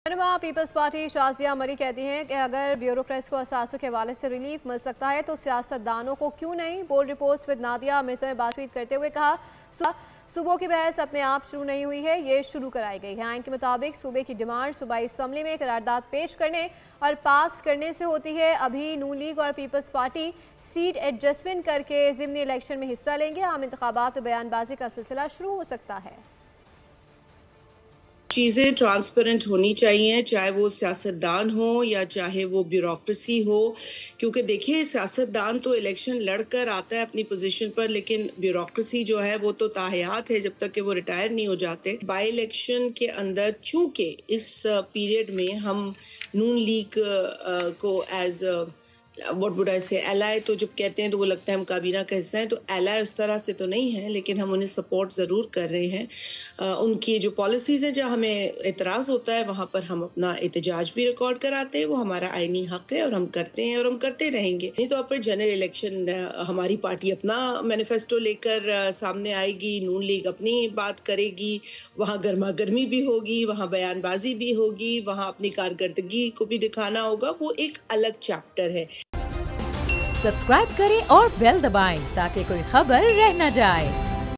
रहनुमा peoples party Shazia मरी कहती हैं कि अगर ब्यूरोक्रेट्स को असासों के हवाले से रिलीफ मिल सकता है तो सियासतदानों को क्यों नहीं। Bold reports with Nadia Mirza में बातचीत करते हुए कहा, सूबों की बहस अपने आप शुरू नहीं हुई है, ये शुरू कराई गई है। आइन के मुताबिक सूबे की डिमांड सूबाई असम्बली में करारदाद पेश करने और पास करने से होती है। अभी नून लीग और पीपल्स पार्टी सीट एडजस्टमेंट करके ज़िमनी इलेक्शन में हिस्सा लेंगे। आम इंतखाबात में बयानबाजी का सिलसिला शुरू हो सकता है। चीज़ें ट्रांसपेरेंट होनी चाहिए, चाहे वो सियासतदान हो या चाहे वो ब्यूरोक्रेसी हो, क्योंकि देखिए सियासतदान तो इलेक्शन लड़कर आता है अपनी पोजीशन पर, लेकिन ब्यूरोक्रेसी जो है वो तो ताहयात है जब तक कि वो रिटायर नहीं हो जाते। बाई इलेक्शन के अंदर चूंकि इस पीरियड में हम नून लीग को एज व्हाट वुड आई से एलाय, तो जब कहते हैं तो वो लगता है हम काबीना का हिस्सा हैं, तो एलाय उस तरह से तो नहीं है, लेकिन हम उन्हें सपोर्ट ज़रूर कर रहे हैं। उनकी जो पॉलिसीज़ हैं जहाँ हमें एतराज़ होता है वहाँ पर हम अपना एहतजाज भी रिकॉर्ड कराते हैं। वो हमारा आइनी हक़ है और हम करते हैं और हम करते रहेंगे। नहीं तो आप जनरल इलेक्शन हमारी पार्टी अपना मैनिफेस्टो लेकर सामने आएगी, नून लीग अपनी बात करेगी, वहाँ गर्मा गर्मी भी होगी, वहाँ बयानबाजी भी होगी, वहाँ अपनी कारकर्दगी को भी दिखाना होगा। वो एक अलग चैप्टर है। सब्सक्राइब करें और बेल दबाएं ताकि कोई खबर रह न जाए।